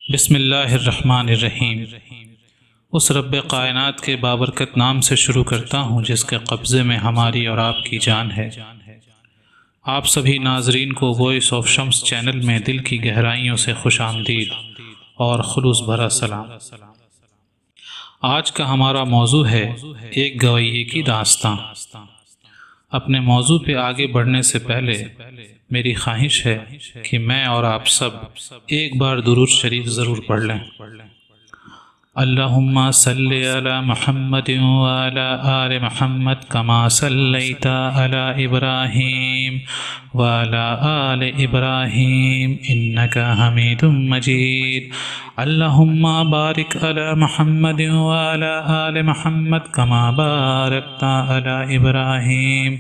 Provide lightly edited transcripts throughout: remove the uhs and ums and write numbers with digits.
بسم اللہ الرحمن الرحیم۔ اس رب کائنات کے بابرکت نام سے شروع کرتا ہوں جس کے قبضے میں ہماری اور آپ کی جان ہے۔ آپ سبھی ناظرین کو وائس آف شمس چینل میں دل کی گہرائیوں سے خوش آمدید اور خلوص بھرا سلام۔ آج کا ہمارا موضوع ہے ایک گویے کی داستاں۔ اپنے موضوع پہ آگے بڑھنے سے پہلے میری خواہش ہے کہ میں اور آپ سب ایک بار درود شریف ضرور پڑھ لیں۔ اللہم صلی علی محمد وعلی آل محمد کما صلیت علی ابراہیم وعلی آل ابراہیم انک حمید مجید۔ اللہم بارک علی محمد وعلی آل محمد کما بارکت علی ابراہیم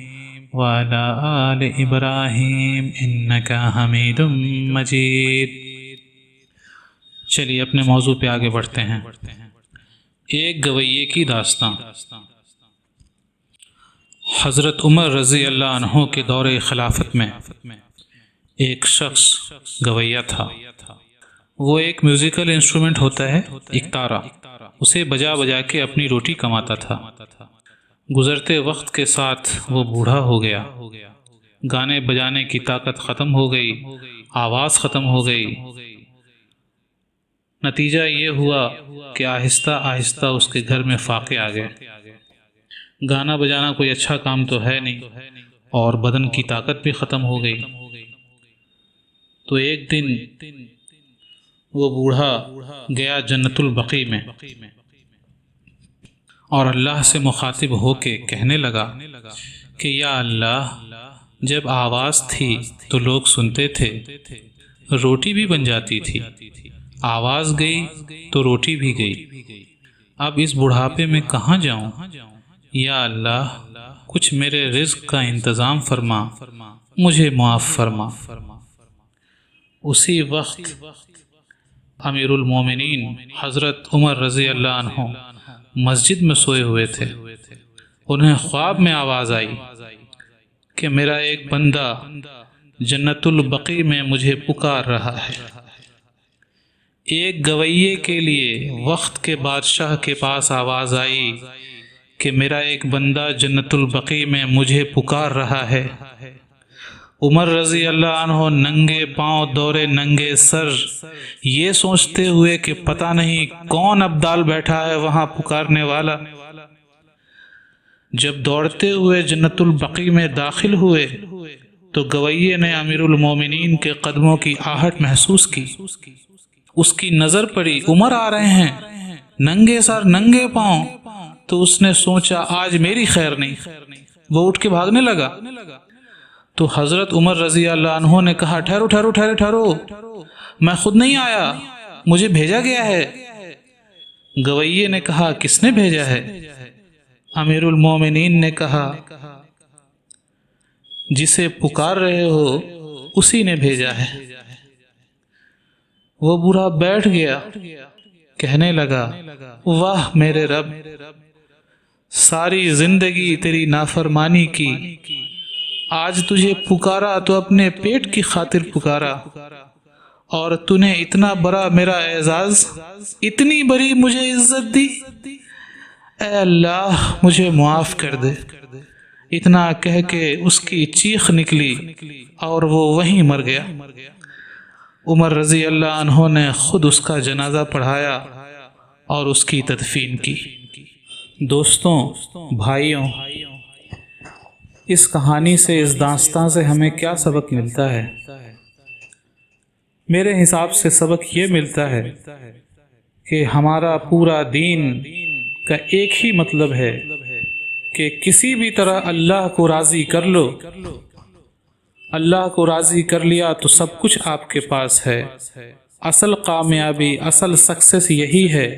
وعلی آل ابراہیم انک حمید مجید۔ چلیے اپنے موضوع پہ آگے بڑھتے ہیں۔ ایک گویے کی داستان۔ حضرت عمر رضی اللہ عنہ کے دور خلافت میں ایک شخص گویہ تھا۔ وہ ایک میوزیکل انسٹرومنٹ ہوتا ہے، ایک تارا، اسے بجا بجا کے اپنی روٹی کماتا تھا۔ گزرتے وقت کے ساتھ وہ بوڑھا ہو گیا، گانے بجانے کی طاقت ختم ہو گئی، آواز ختم ہو گئی۔ نتیجہ یہ ہوا کہ آہستہ آہستہ اس کے گھر میں فاقے آ گئے۔ گانا بجانا کوئی اچھا کام تو ہے نہیں، اور بدن کی طاقت بھی ختم ہو گئی۔ تو ایک دن وہ بوڑھا گیا جنت البقیع میں اور اللہ سے مخاطب ہو کے کہنے لگا کہ یا اللہ، جب آواز تھی تو لوگ سنتے تھے، روٹی بھی بن جاتی تھی، آواز گئی تو روٹی بھی گئی، اب اس بڑھاپے میں کہاں جاؤں؟ یا اللہ، کچھ میرے رزق کا انتظام فرما، مجھے معاف فرما۔ اسی وقت امیر المومنین حضرت عمر رضی اللہ عنہ مسجد میں سوئے ہوئے تھے۔ انہیں خواب میں آواز آئی کہ میرا ایک بندہ جنت البقیع میں مجھے پکار رہا ہے۔ ایک گویے کے لیے وقت کے بادشاہ کے پاس آواز آئی کہ میرا ایک بندہ جنت البقیع میں مجھے پکار رہا ہے۔ عمر رضی اللہ عنہ ننگے پاؤں دورے ننگے سر، یہ سوچتے ہوئے کہ پتہ نہیں کون ابدال بیٹھا ہے وہاں پکارنے والا۔ جب دوڑتے ہوئے جنت البقیع میں داخل ہوئے تو گویے نے امیر المومنین کے قدموں کی آہٹ محسوس کی۔ اس کی نظر پڑی، عمر آ رہے ہیں، ننگے سر ننگے پاؤں، تو اس نے سوچا آج میری خیر نہیں۔ وہ اٹھ کے بھاگنے لگا تو حضرت عمر رضی اللہ عنہ نے کہا ٹھہرو ٹھہرو ٹھہرو ٹھہرو، میں خود نہیں آیا، مجھے بھیجا گیا ہے۔ گویے نے کہا کس نے بھیجا ہے؟ امیر المومنین نے کہا جسے پکار رہے ہو اسی نے بھیجا ہے۔ وہ بوڑھا بیٹھ گیا، کہنے لگا واہ میرے رب، ساری زندگی تیری نافرمانی کی، آج تجھے پکارا تو اپنے پیٹ کی خاطر پکارا، اور تو نے اتنا بڑا میرا اعزاز، اتنی بڑی مجھے عزت دی، اے اللہ مجھے معاف کر دے۔ اتنا کہہ کے اس کی چیخ نکلی اور وہ وہیں مر گیا۔ عمر رضی اللہ عنہ نے خود اس کا جنازہ پڑھایا اور اس کی تدفین کی۔ دوستوں، بھائیوں، اس کہانی سے، اس داستان سے ہمیں کیا سبق ملتا ہے؟ میرے حساب سے سبق یہ ملتا ہے کہ ہمارا پورا دین کا ایک ہی مطلب ہے کہ کسی بھی طرح اللہ کو راضی کر لو۔ اللہ کو راضی کر لیا تو سب کچھ آپ کے پاس ہے۔ اصل کامیابی، اصل سکسیس یہی ہے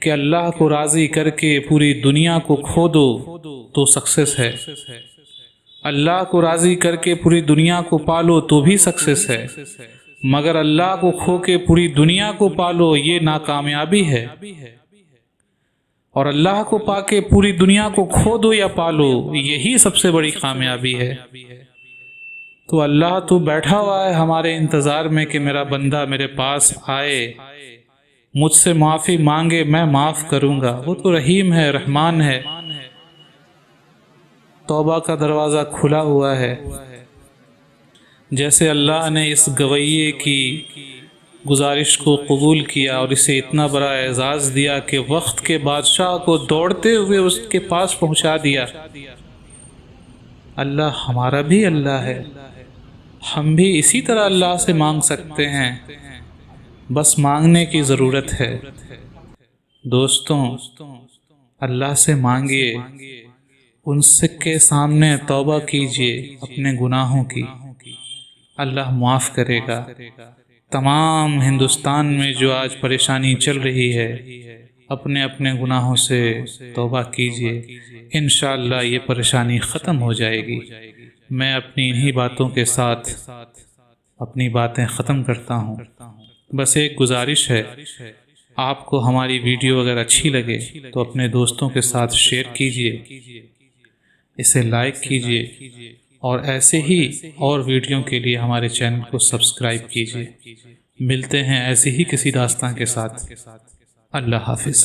کہ اللہ کو راضی کر کے پوری دنیا کو کھو دو تو سکسیس ہے۔ اللہ کو راضی کر کے پوری دنیا کو پالو تو بھی سکسیس ہے، مگر اللہ کو کھو کے پوری دنیا کو پالو یہ ناکامیابی ہے۔ اور اللہ کو پا کے پوری دنیا کو کھو دو یا پالو یہی سب سے بڑی کامیابی ہے۔ تو اللہ تو بیٹھا ہوا ہے ہمارے انتظار میں کہ میرا بندہ میرے پاس آئے مجھ سے معافی مانگے میں معاف کروں گا، وہ تو رحیم ہے، رحمان ہے۔ توبہ کا دروازہ کھلا ہوا ہے۔ جیسے اللہ نے اس گویے کی گزارش کو قبول کیا اور اسے اتنا بڑا اعزاز دیا کہ وقت کے بادشاہ کو دوڑتے ہوئے اس کے پاس پہنچا دیا۔ اللہ ہمارا بھی اللہ ہے، ہم بھی اسی طرح اللہ سے مانگ سکتے ہیں، بس مانگنے کی ضرورت ہے۔ دوستوں، اللہ سے مانگیے، ان کے سامنے توبہ کیجیے اپنے گناہوں کی، اللہ معاف کرے گا۔ تمام ہندوستان میں جو آج پریشانی چل رہی ہے، اپنے اپنے گناہوں سے توبہ کیجیے، انشاءاللہ یہ پریشانی ختم ہو جائے گی۔ میں اپنی انہی باتوں کے ساتھ اپنی باتیں ختم کرتا ہوں۔ بس ایک گزارش ہے، آپ کو ہماری ویڈیو اگر اچھی لگے تو اپنے دوستوں کے ساتھ شیئر کیجیے، اسے لائک کیجیے، اور ایسے ہی اور ویڈیو کے لیے ہمارے چینل کو سبسکرائب کیجیے۔ ملتے ہیں ایسی ہی کسی داستان کے ساتھ۔ اللہ حافظ۔